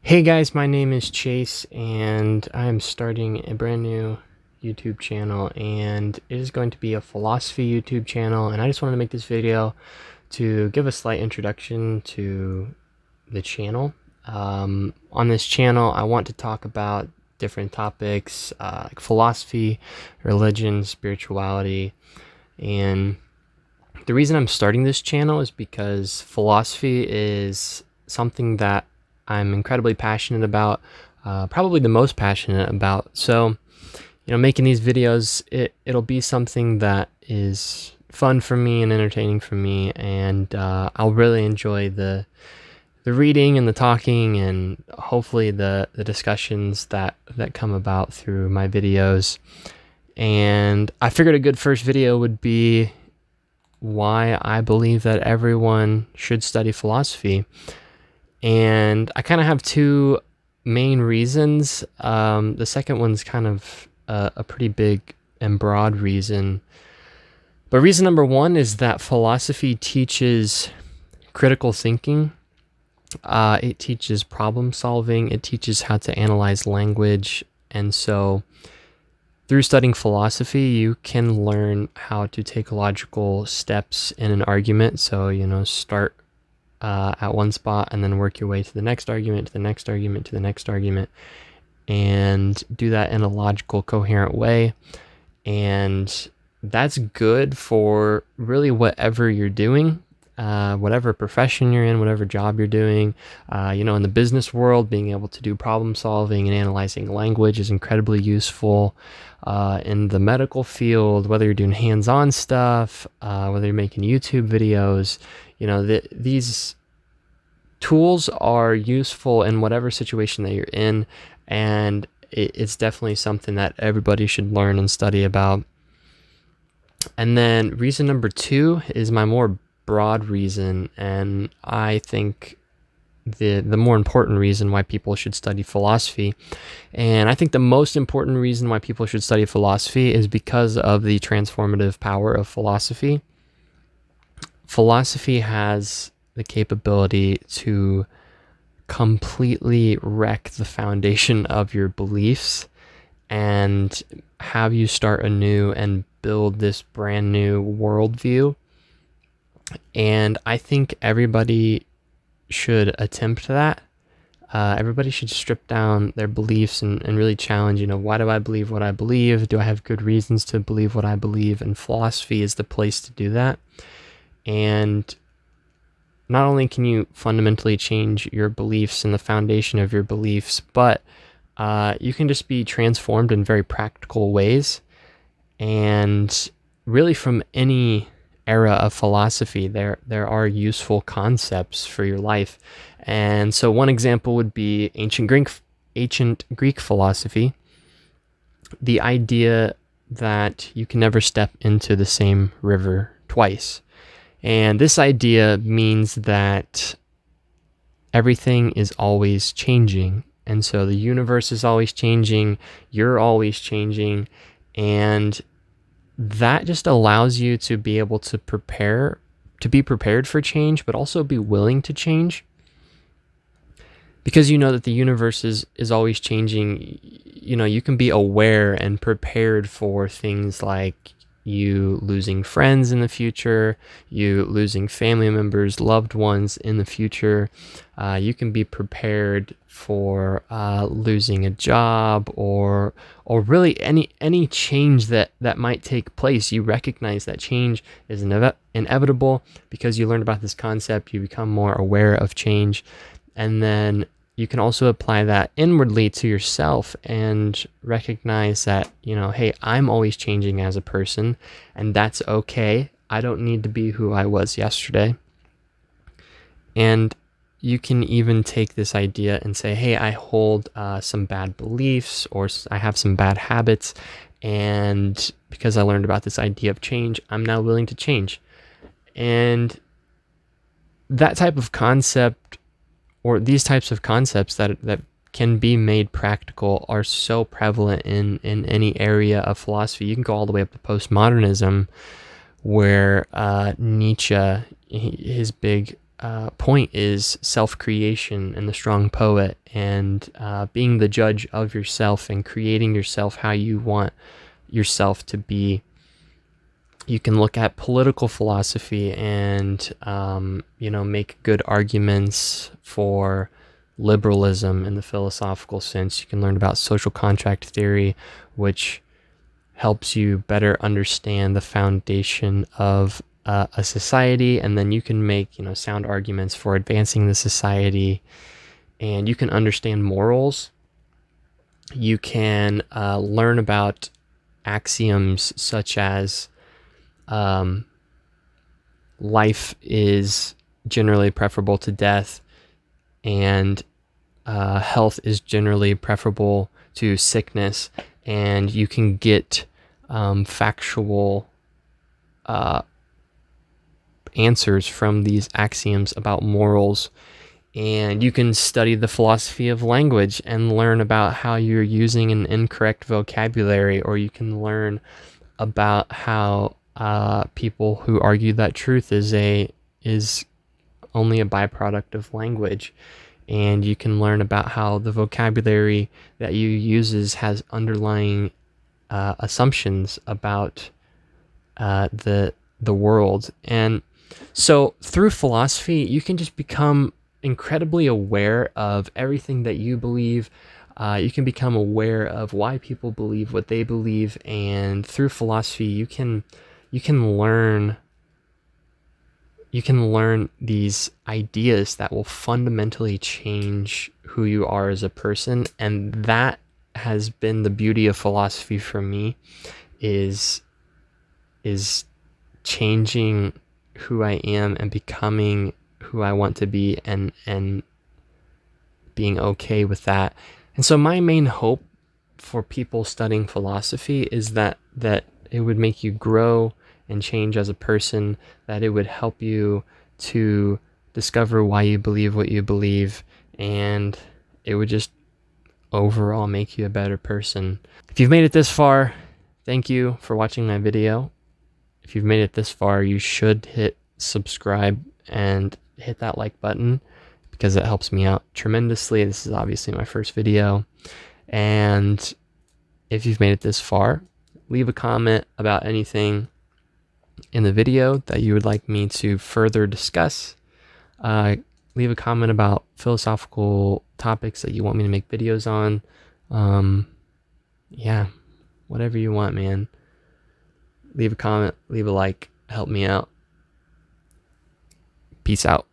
Hey guys, my name is Chase and I'm starting a brand new YouTube channel, and it is going to be a philosophy YouTube channel, and I just wanted to make this video to give a slight introduction to the channel. On this channel I want to talk about different topics like philosophy, religion, spirituality, and the reason I'm starting this channel is because philosophy is something that I'm incredibly passionate about, probably the most passionate about. So, making these videos, it'll be something that is fun for me and entertaining for me, and I'll really enjoy the reading and the talking, and hopefully the discussions that come about through my videos. And I figured a good first video would be why I believe that everyone should study philosophy. And I kind of have two main reasons. The second one's kind of a pretty big and broad reason. But reason number one is that philosophy teaches critical thinking. It teaches problem solving. It teaches how to analyze language. And so through studying philosophy, you can learn how to take logical steps in an argument. So, start at one spot and then work your way to the next argument, to the next argument, to the next argument, and do that in a logical, coherent way. And that's good for really whatever you're doing, whatever profession you're in, whatever job you're doing. In the business world, being able to do problem solving and analyzing language is incredibly useful. In the medical field, whether you're doing hands-on stuff, whether you're making YouTube videos, these tools are useful in whatever situation that you're in, and it's definitely something that everybody should learn and study about. And then reason number two is my more broad reason, and I think the more important reason why people should study philosophy. And I think the most important reason why people should study philosophy is because of the transformative power of philosophy. Philosophy has the capability to completely wreck the foundation of your beliefs and have you start anew and build this brand new worldview. And I think everybody should attempt that. Everybody should strip down their beliefs and really challenge, why do I believe what I believe? Do I have good reasons to believe what I believe? And philosophy is the place to do that. And not only can you fundamentally change your beliefs and the foundation of your beliefs, but you can just be transformed in very practical ways. And really from any era of philosophy, there are useful concepts for your life. And so one example would be ancient Greek philosophy. The idea that you can never step into the same river twice. And this idea means that everything is always changing. And so the universe is always changing, you're always changing, and that just allows you to be able to be prepared for change, but also be willing to change. Because you know that the universe is always changing, you can be aware and prepared for things like you losing friends in the future, you losing family members, loved ones in the future. You can be prepared for losing a job or really any change that might take place. You recognize that change is inevitable because you learned about this concept. You become more aware of change, and then you can also apply that inwardly to yourself and recognize that, hey, I'm always changing as a person, and that's okay. I don't need to be who I was yesterday. And you can even take this idea and say, hey, I hold some bad beliefs, or I have some bad habits, and because I learned about this idea of change, I'm now willing to change. And that type of concept, or these types of concepts that can be made practical, are so prevalent in any area of philosophy. You can go all the way up to postmodernism, where Nietzsche, his big point is self-creation and the strong poet, and being the judge of yourself and creating yourself how you want yourself to be. You can look at political philosophy and make good arguments for liberalism in the philosophical sense. You can learn about social contract theory, which helps you better understand the foundation of a society, and then you can make sound arguments for advancing the society. And you can understand morals. You can learn about axioms such as life is generally preferable to death, and health is generally preferable to sickness. And you can get factual answers from these axioms about morals. And you can study the philosophy of language and learn about how you're using an incorrect vocabulary, or you can learn about how people who argue that truth is only a byproduct of language. And you can learn about how the vocabulary that you uses has underlying assumptions about the world. And so through philosophy, you can just become incredibly aware of everything that you believe. You can become aware of why people believe what they believe, and through philosophy, you can learn these ideas that will fundamentally change who you are as a person. And that has been the beauty of philosophy for me, is changing who I am and becoming who I want to be, and being okay with that. And so my main hope for people studying philosophy is that it would make you grow and change as a person, that it would help you to discover why you believe what you believe, and it would just overall make you a better person. If you've made it this far, thank you for watching my video. If you've made it this far, you should hit subscribe and hit that like button, because it helps me out tremendously. This is obviously my first video. And if you've made it this far, leave a comment about anything in the video that you would like me to further discuss. Leave a comment about philosophical topics that you want me to make videos on. Yeah, whatever you want, man. Leave a comment, leave a like, help me out. Peace out.